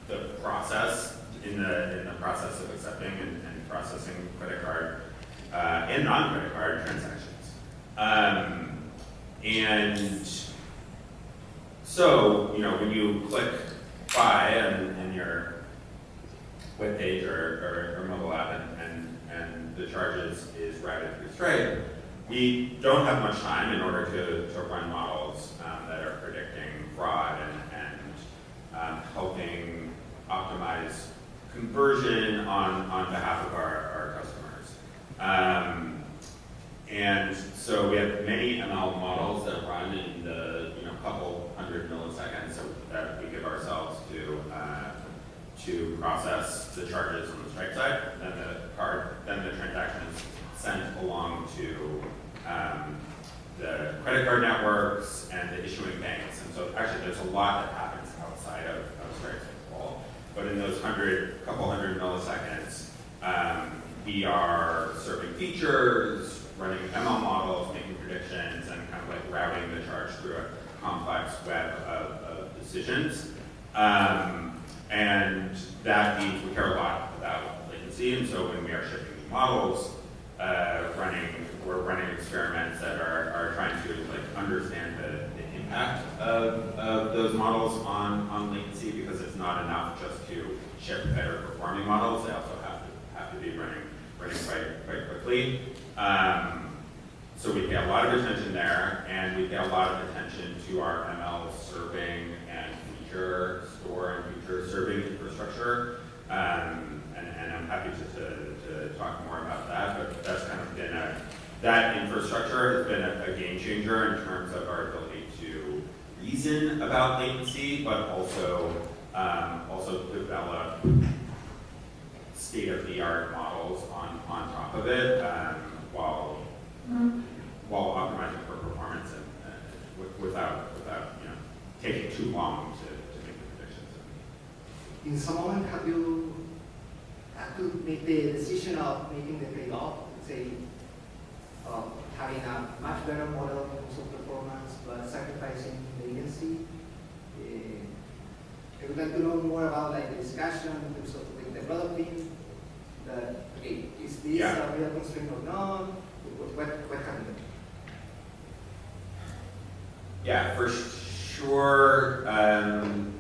the process in the process of accepting and processing credit card and non-credit card transactions. And so, when you click buy in your web page or mobile app and the charge is routed through Stripe, we don't have much time in order to run models that are predicting fraud and helping optimize conversion on behalf of our customers. And so we have many ML models that run in the couple hundred milliseconds that we give ourselves to process the charges on the Stripe side. Then the transaction is sent along to the credit card networks and the issuing banks. And so actually there's a lot that happens outside of Stripe's control. But in those couple hundred milliseconds, we are serving features, running ML models, making predictions, and kind of like routing the charge through a complex web of decisions. And that means we care a lot about latency, and so when we are shipping new models, we're running experiments that are trying to understand the impact of those models on latency, because it's not enough just to ship better performing models. They also have to be running quite quickly. So we pay a lot of attention there, and we pay a lot of attention to our ML serving and feature store and feature serving infrastructure. And I'm happy to talk more about that, but that's kind of been that infrastructure has been a game changer in terms of our ability to reason about latency, but also develop state-of-the-art models on top of it, while optimizing for performance and without taking too long to make the predictions. In some moment, have you had to make the decision of making the trade-off, say, having a much better model in terms of performance, but sacrificing latency? I would like to know more about the discussion in terms of developing that. Okay, is this a real constraint or not? What happened? Yeah, for sure,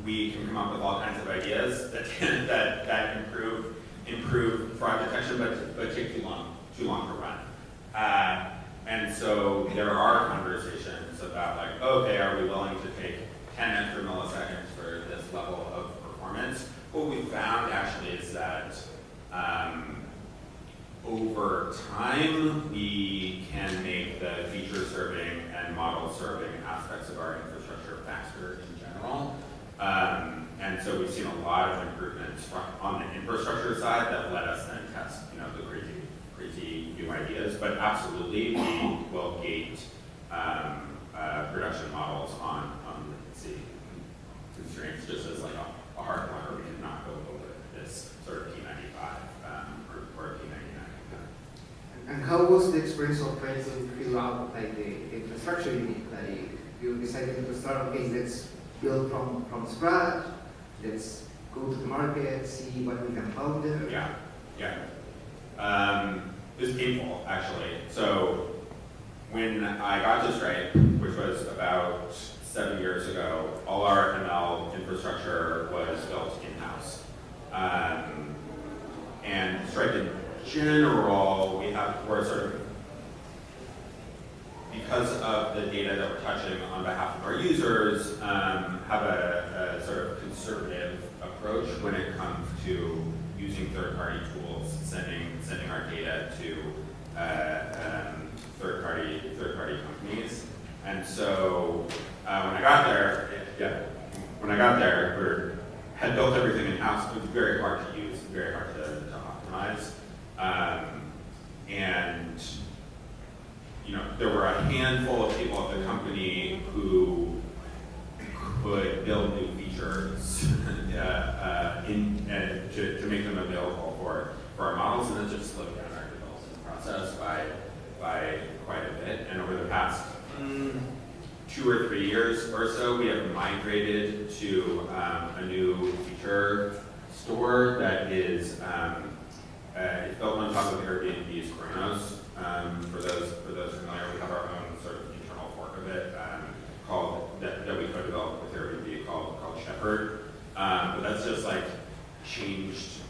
we can come up with all kinds of ideas that improve fraud detection, but take too long to run. And so there are conversations about okay, are we willing to take 10 extra milliseconds for this level of performance? What we found actually is that over time, we can make the feature serving and model serving aspects of our infrastructure faster in general. And so we've seen a lot of improvements on the infrastructure side that let us then test the crazy new ideas. But absolutely, we will gate production models on latency constraints, just as a hardware. We cannot go over this sort of P95 or P99. And how was the experience of trying to fill out the infrastructure you need? You decided to start, okay, let's build from scratch, let's go to the market, see what we can find there. Yeah. It was painful, actually. So when I got to Stripe, which was about 7 years ago, all our ML infrastructure was built in-house. And Stripe in general, we're sort of, because of the data that we're touching on behalf of our users, have a sort of conservative approach when it comes to using third-party tools, sending our data to third-party companies. And so when I got there, we had built everything in-house. It was very hard to use, very hard to optimize. And there were a handful of people at the company who could build new features to make them available for our models, and it just slowed down our development process by quite a bit. And over the past 2 or 3 years or so, we have migrated to a new feature store that is it's built on top of Airbnb's Chronos. For those familiar, we have our own sort of internal fork of it called that we co-developed with Airbnb called Shepherd. But that's just like changed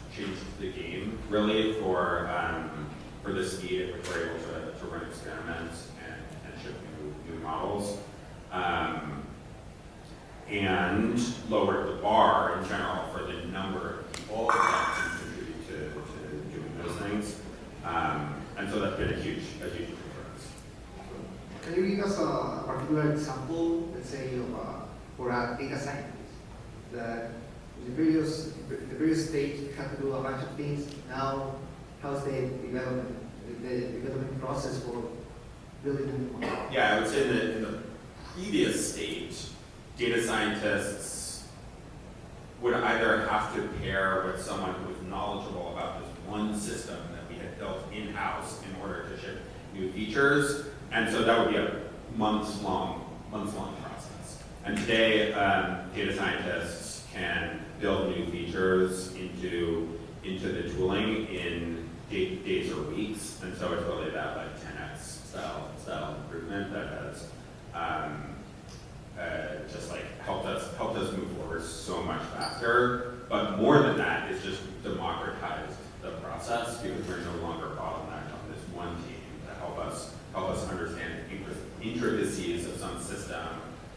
the game really for the speed at which we're able to run experiments and ship new models. And lowered the bar in general for the number of people that can contribute to doing those things. And so that's been a huge difference for us. Can you give us a particular example, let's say, for a data scientist that in the previous stage had to do a bunch of things. Now, how's the development process for building a new model? Yeah, I would say that in the previous stage, data scientists would either have to pair with someone who was knowledgeable about this one system that we had built in-house in order to ship new features, and so that would be a months-long process. And today, data scientists can build new features into the tooling in days or weeks, and so it's really that like 10x style improvement that has just like helped us move forward so much faster. But more than that, it's just democratized the process because we're no longer bottlenecked on this one team to help us understand the intricacies of some system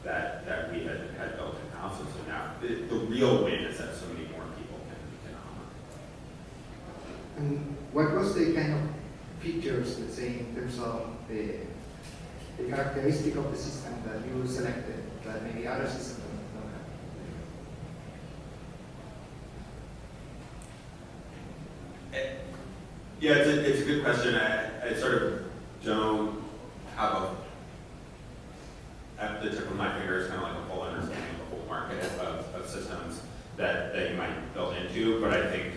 that we had built in-house. And so now the real win is that so many more people can And what was the kind of features, let's say, in terms of the characteristic of the system that you selected that maybe other systems don't have? Yeah, it's a good question. I sort of don't have at the tip of my fingers kind of like a full understanding of the whole market of systems that you might build into, but I think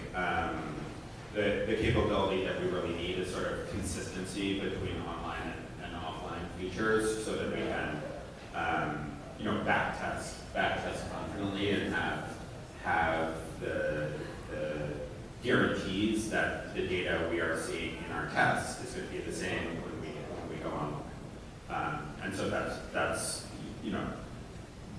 the capability that we really need is sort of consistency between online and offline features so that we can back test confidently and have the guarantees that the data we are seeing in our tests is going to be the same when we go online. And so that's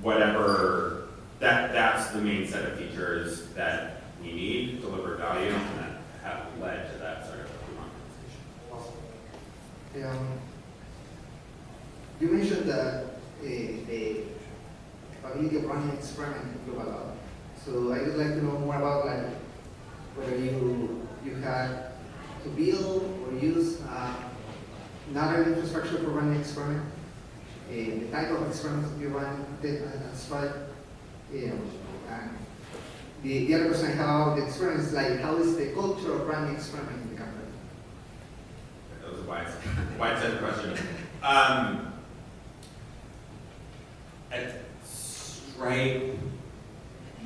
whatever that's the main set of features that we need to deliver value and that have led to that sort of democratization. You mentioned that the ability of running experiment in global lab. So I would like to know more about whether you had to build or use another infrastructure for running experiment, the type of experiments that you run, and Spark. And the other question I have about the experience is how is the culture of running experiment in the company? That was a wide set of questions. At Stripe,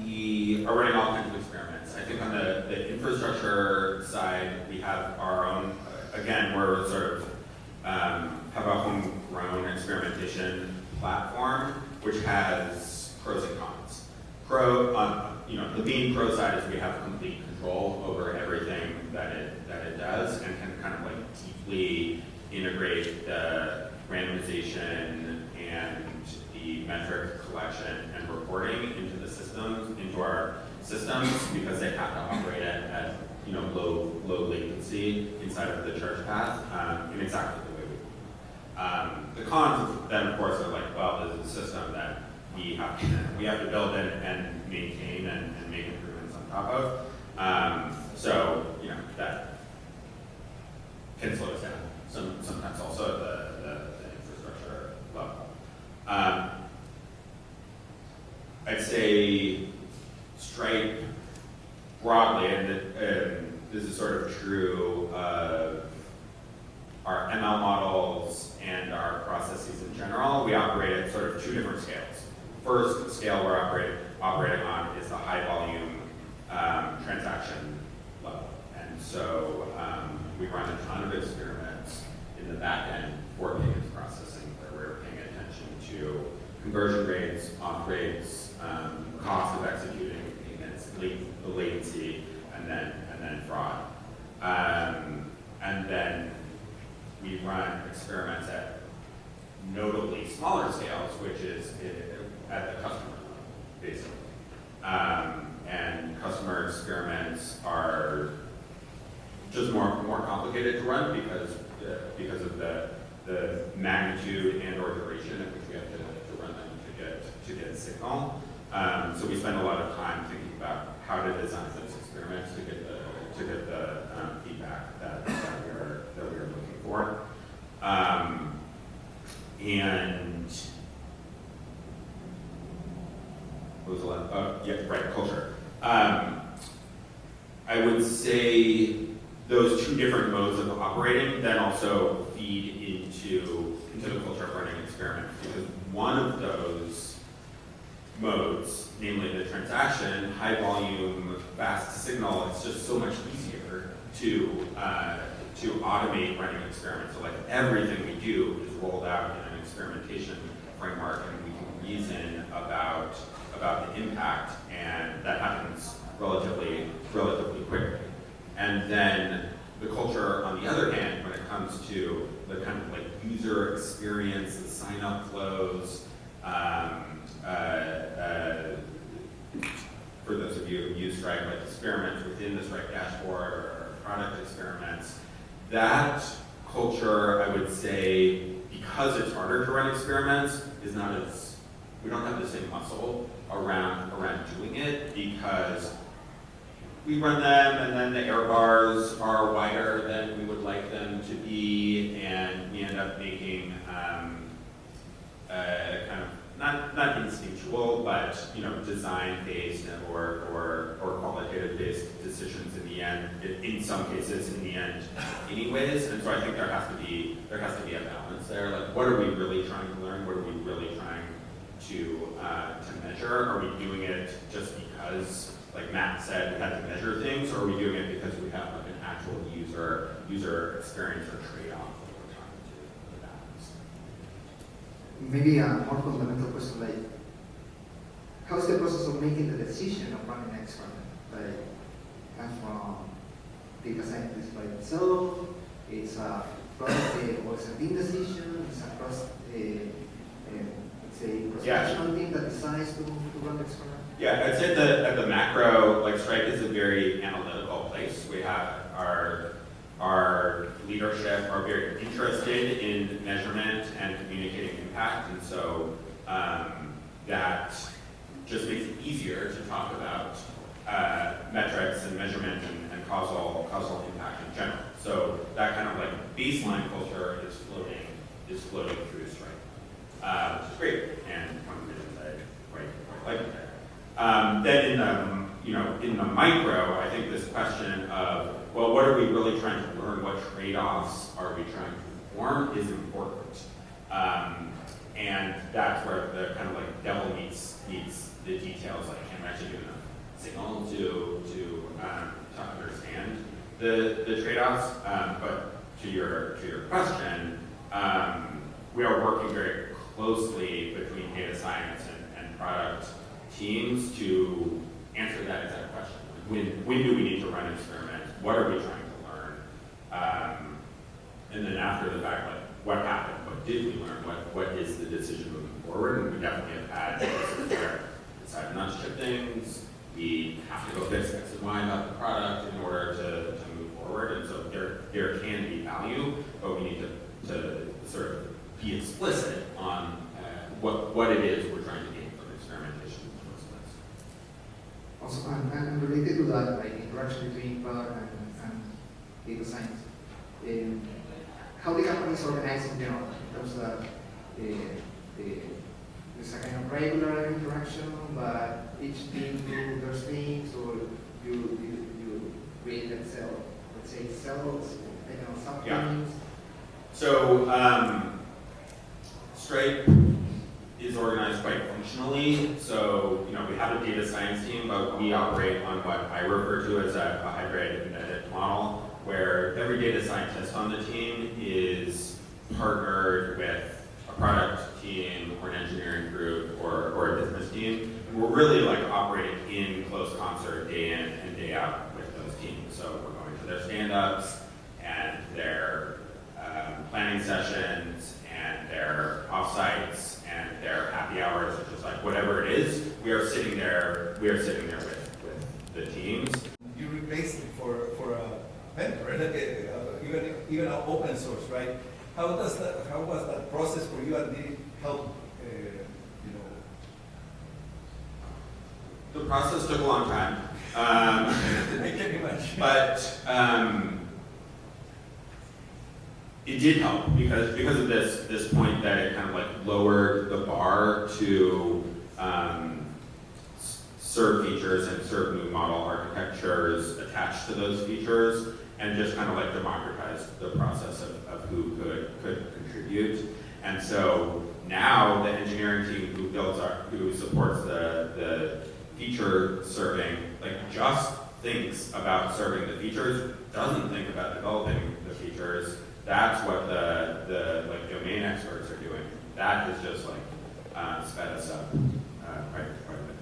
we are running all kinds of experiments. I think on the infrastructure side, we have our own, again, we're sort of have a homegrown experimentation platform, which has pros and cons. The main pro side is we have complete control over everything that it does and can kind of like deeply integrate the randomization and the metric collection and reporting into our systems because they have to operate at low latency inside of the charge path in exactly the way we want. The cons then of course are well, there's a system that we have to build and maintain and make improvements on top of. So that can slow us down. Sometimes also at the infrastructure level. I'd say Stripe broadly, and this is sort of true of our ML models and our processes in general, we operate at sort of two different scales. First scale we're operating on is the high volume transaction level. And so we run a ton of experiments in the back end for payments processing where we're paying attention to conversion rates, auth rates, cost of executing payments, the latency and customer experiments are just more complicated to run because of the magnitude and or duration at which we have to run them to get signal. So we spend a lot of time thinking about how to design those experiments to get the feedback that we are looking for. And what was the last? Oh, yeah, right, culture. I would say those two different modes of operating then also feed into the culture of running experiments, because one of those modes, namely the transaction, high volume, fast signal, it's just so much easier to automate running experiments. So like everything we do is rolled out in an experimentation framework, and we can reason about the impact, and that happens relatively quickly. And then the culture, on the other hand, when it comes to the kind of like user experience, the sign-up flows, for those of you who use Stripe, like experiments within the Stripe dashboard or product experiments, that culture, I would say, because it's harder to run experiments, is not as, we don't have the same muscle around doing it, because we run them and then the error bars are wider than we would like them to be, and we end up making kind of not instinctual, but design-based or qualitative-based decisions in the end. In some cases, in the end, anyways. And so I think there has to be a balance there. Like, what are we really trying to learn? What are we really trying to measure? Are we doing it just because, like Matt said, we had to measure things, or are we doing it because we have like an actual user experience or trade-off that we're trying to balance? Maybe a more fundamental question, like, how's the process of making the decision of running an experiment? Like, comes from data scientists by themselves, it's a or it's a team decision, it's across let's say, professional team that decides to run the experiment? Yeah, I'd say that at the macro, like Stripe is a very analytical place. We have our leadership are very interested in measurement and communicating impact, and so that just makes it easier to talk about metrics and measurement and causal impact in general. So that kind of like baseline culture is floating through Stripe, which is great, and one of the reasons I quite like it there. Then in the micro, I think this question of, well, what are we really trying to learn? What trade-offs are we trying to perform is important. And that's where the kind of like devil meets the details. Like, can we actually give enough signal to understand the trade-offs? But to your question, we are working very closely between data science and product teams to answer that exact question. When do we need to run experiments? What are we trying to learn? And then after the fact, like, what happened? What did we learn? What is the decision moving forward? And we definitely have had cases where we decided not to ship things. We have to go fix X and Y about the product in order to move forward. And so there can be value, but we need to sort of be explicit on what it is we're trying to gain from experimentation in the first place. Also, and related to that, like interaction between product and data science, how the company is organized in general, in terms of there's a kind of regular interaction, but each team do their things, or you create and sell, let's say cells, some things. So Stripe is organized quite functionally. So we have a data science team, but we operate on what I refer to as a hybrid embedded model, where every data scientist on the team is partnered with a product team or an engineering group or a business team. And we're really like operating in close concert day in and day out with those teams. So we're going to their stand-ups and their planning sessions and their offsites and their happy hours, or just like whatever it is, we are sitting there with the teams. You replaced it for a vendor, like even open source, right? How was that process for you, and did it help? The process took a long time. I can imagine. But it did help because of this point that it kind of like lowered the bar to serve features and serve new model architectures attached to those features, and just kind of like democratized the process of who could contribute. And so now the engineering team who supports the feature serving, like just thinks about serving the features, doesn't think about developing the features. That's what the like domain experts are doing. That has just like sped us up quite a bit.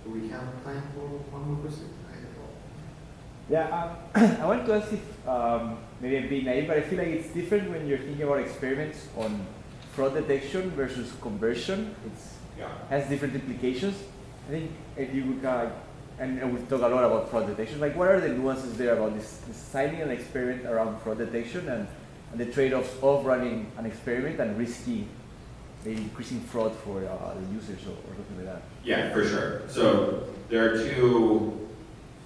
Do we have time for one more question? Yeah, I want to ask if maybe I'm being naive, but I feel like it's different when you're thinking about experiments on fraud detection versus conversion. It has different implications. I think if you would, and we talk a lot about fraud detection, like what are the nuances there about designing an experiment around fraud detection and the trade-offs of running an experiment and risking maybe increasing fraud for the users or something like that? Yeah, for sure. So there are two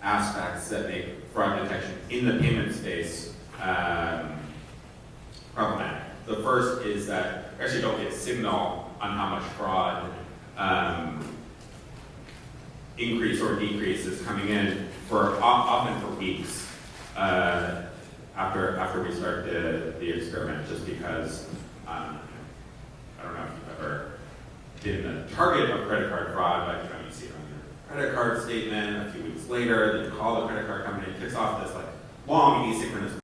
aspects that make fraud detection in the payment space problematic. The first is that we actually don't get signal on how much fraud increase or decrease is coming in often for weeks after we start the experiment, just because I don't know if you've ever been the target of credit card fraud, but you see it on your credit card statement a few weeks later, then you call the credit card company, it kicks off this like long asynchronous